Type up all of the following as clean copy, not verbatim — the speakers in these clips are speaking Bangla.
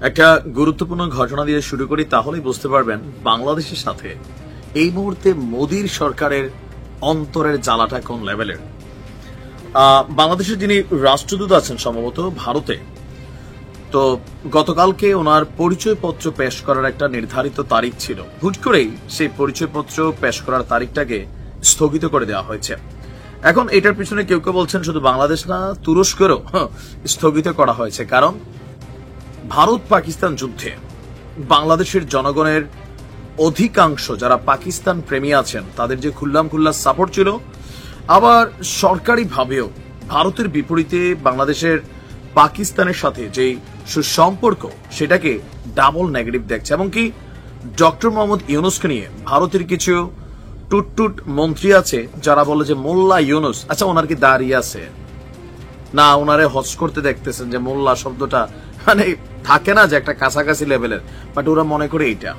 একটা গুরুত্বপূর্ণ ঘটনা দিয়ে শুরু করি, তাহলেই বুঝতে পারবেন বাংলাদেশের সাথে এই মুহূর্তে মোদীর সরকারের অন্তরের জ্বালাটা কোন লেভেলের। বাংলাদেশের যিনি রাষ্ট্রদূত আছেন সম্ভবত ভারতে, তো গতকালকে ওনার পরিচয়পত্র পেশ করার একটা নির্ধারিত তারিখ ছিল। হুট করেই সেই পরিচয়পত্র পেশ করার তারিখটাকে স্থগিত করে দেওয়া হয়েছে। এখন এটার পিছনে কেউ কেউ বলছেন শুধু বাংলাদেশ না, তুরস্কেরও স্থগিত করা হয়েছে। কারণ ভারত পাকিস্তান যুদ্ধে বাংলাদেশের জনগণের অধিকাংশ যারা পাকিস্তান প্রেমী আছেন তাদের যে খুল্লাম খুল্লা সাপোর্ট ছিল, আবার সরকারিভাবেও ভারতের বিপরীতে বাংলাদেশের পাকিস্তানের সাথে যে সুসম্পর্ক সেটাকে ডাবল নেগেটিভ দেখছে। এমনকি ডক্টর মোহাম্মদ ইউনুসকে নিয়ে ভারতের কিছু টুটটুট মন্ত্রী আছে যারা বলে যে মোল্লা ইউনুস, আচ্ছা ওনার কি দাঁড়িয়ে আছে না, ওনারে হজ করতে দেখতেছেন যে মোল্লা শব্দটা মানে থাকে না যে একটা কাছাকাছি লেভেলের, বাট ওরা মনে করে এইটা।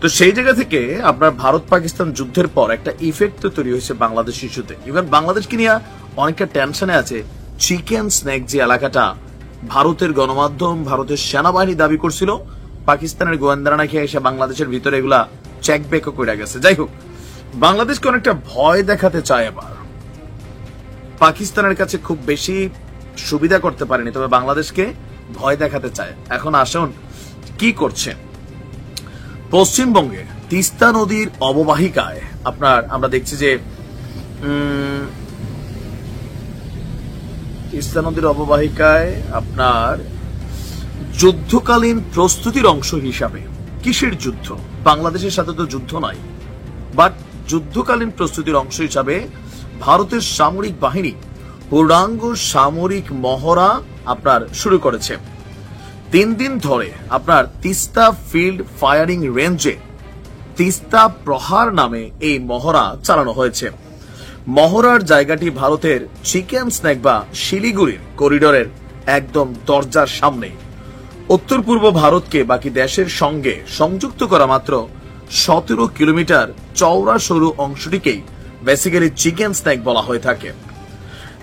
তো সেই জায়গা থেকে আপনার ভারত পাকিস্তান যুদ্ধের পর একটা ইফেক্ট তো তৈরি হয়েছে বাংলাদেশ ইস্যুতে। ইভেন বাংলাদেশকে নিয়ে অনেকটা টেনশনে আছে। চিকেন স্ন্যাক যে এলাকাটা ভারতের গণমাধ্যম, ভারতের সেনাবাহিনী দাবি করছিল পাকিস্তানের গোয়েন্দারা নাকি এসে বাংলাদেশের ভিতরে এগুলা চেক ব্যাকও করে গেছে। যাই হোক, বাংলাদেশকে অনেকটা ভয় দেখাতে চায় এবার। পাকিস্তানের কাছে খুব বেশি সুবিধা করতে পারেনি, তবে বাংলাদেশকে ভয় দেখাতে চায়। এখন আসুন কি করছে। পশ্চিমবঙ্গে তিস্তা নদীর অববাহিকায় আমরা দেখছি যে তিস্তা নদীর অববাহিকায় আপনার যুদ্ধকালীন প্রস্তুতির অংশ হিসাবে, কিসের যুদ্ধ, বাংলাদেশের সাথে তো যুদ্ধ নাই, বাট যুদ্ধকালীন প্রস্তুতির অংশ হিসাবে ভারতের সামরিক বাহিনী পূর্ণাঙ্গ সামরিক মহড়া শুরু করেছে। 3 দিন ধরে তিস্তা ফিল্ড ফায়ারিং রেঞ্জে তিস্তা প্রহার নামে এই মহড়া চালানো হয়েছে। মহড়ার জায়গাটি ভারতের চিকেন স্ন্যাক বা শিলিগুড়ির করিডোরের একদম দরজার সামনে। উত্তর পূর্ব ভারতকে বাকি দেশের সঙ্গে সংযুক্ত করা মাত্র 17 কিলোমিটার চওড়া সরু অংশটিকেই বেসিক্যালি চিকেন স্ন্যাক বলা হয়ে থাকে।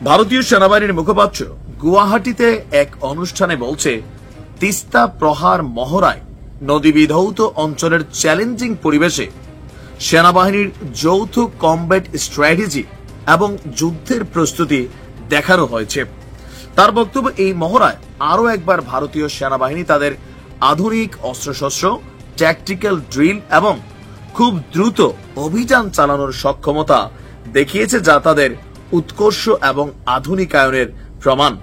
ভারতীয় সেনাবাহিনীর মুখপাত্র গুয়াহাটিতে এক অনুষ্ঠানে বলছে, তিস্তা প্রহার মহড়ায় নদীবিধৌত অঞ্চলের চ্যালেঞ্জিং পরিবেশে সেনাবাহিনীর যৌথ কমব্যাট স্ট্র্যাটেজি এবং যুদ্ধের প্রস্তুতি দেখানো হয়েছে। তার বক্তব্য, এই মহড়ায় আরও একবার ভারতীয় সেনাবাহিনী তাদের আধুনিক অস্ত্রশস্ত্র, ট্যাকটিক্যাল ড্রিল এবং খুব দ্রুত অভিযান চালানোর সক্ষমতা দেখিয়েছে, যা তাদের উৎকর্ষ এবং আধুনিকায়নের প্রমাণ।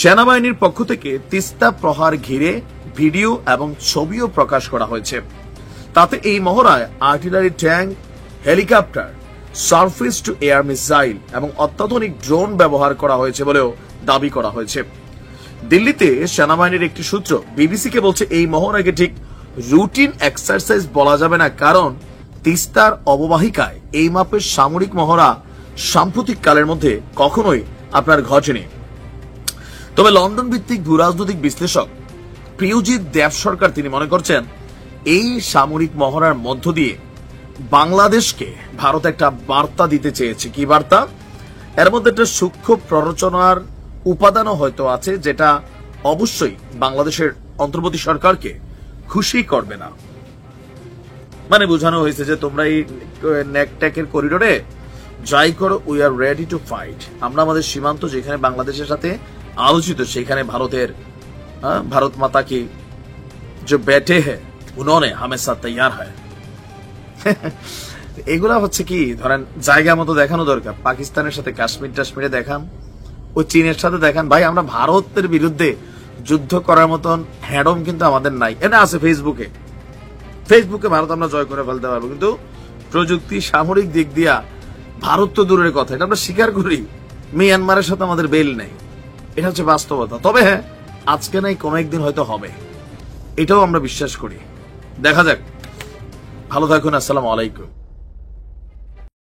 সেনাবাহিনীর পক্ষ থেকে তিস্তা প্রহার ঘিরে ভিডিও এবং ছবিও প্রকাশ করা হয়েছে। তাতে এই মহড়ায় artillery tank, helicopter, surface two air missile এবং অত্যাধুনিক ড্রোন ব্যবহার করা হয়েছে বলেও দাবি করা হয়েছে। দিল্লিতে সেনাবাহিনীর একটি সূত্র বিবিসিকে বলছে, এই মহড়াকে ঠিক রুটিন এক্সারসাইজ বলা যাবে না, কারণ তিস্তার অববাহিকায় এই মাপের সামরিক মহড়া সাম্প্রতিক কালের মধ্যে কখনোই ঘটেনি। তবে লন্ডন ভিত্তিক ভূরাজনৈতিক বিশ্লেষক প্রিয়জিৎ দেব সরকার তিনি মনে করছেন, এই সামরিক মহড়ার মধ্য দিয়ে বাংলাদেশকে ভারত একটা বার্তা দিতে চেয়েছে। কি বার্তা? এর মধ্যে একটা সূক্ষ্ম প্ররোচনার উপাদানও হয়তো আছে, যেটা অবশ্যই বাংলাদেশের অন্তর্বর্তী সরকারকে খুশি করবে না। মানে বোঝানো হয়েছে যে তোমরা এই নেকটেকের করিডোরে যাই করো, we are ready to fight. আমরা আমাদের সীমান্ত যেখানে বাংলাদেশের সাথে আলোচিত সেখানে ভারত মাতা কি जो बैठे हैं उन्होंने हमेशा तैयार है। এগুলা হচ্ছে কি, ধরেন জায়গা মতো দেখানো দরকার। পাকিস্তানের সাথে কাশ্মীরে দেখান, ও চীনের সাথে দেখান। ভাই, আমরা ভারতের বিরুদ্ধে যুদ্ধ করার মতন হ্যাডম কিন্তু আমাদের নাই। এটা আছে ফেসবুকে ভারত আমরা জয় করে ফেলতে পারবো, কিন্তু প্রযুক্তি সামরিক দিক দিয়া ভারত তো দূরের কথা, এটা আমরা স্বীকার করি। মিয়ানমারের সাথে আমাদের বেল নেই, এটা হচ্ছে বাস্তবতা। তবে হ্যাঁ, আজকে নাই কোনো একদিন হয়তো হবে, এটাও আমরা বিশ্বাস করি। দেখা যাক। ভালো থাকুন। আসসালামু আলাইকুম।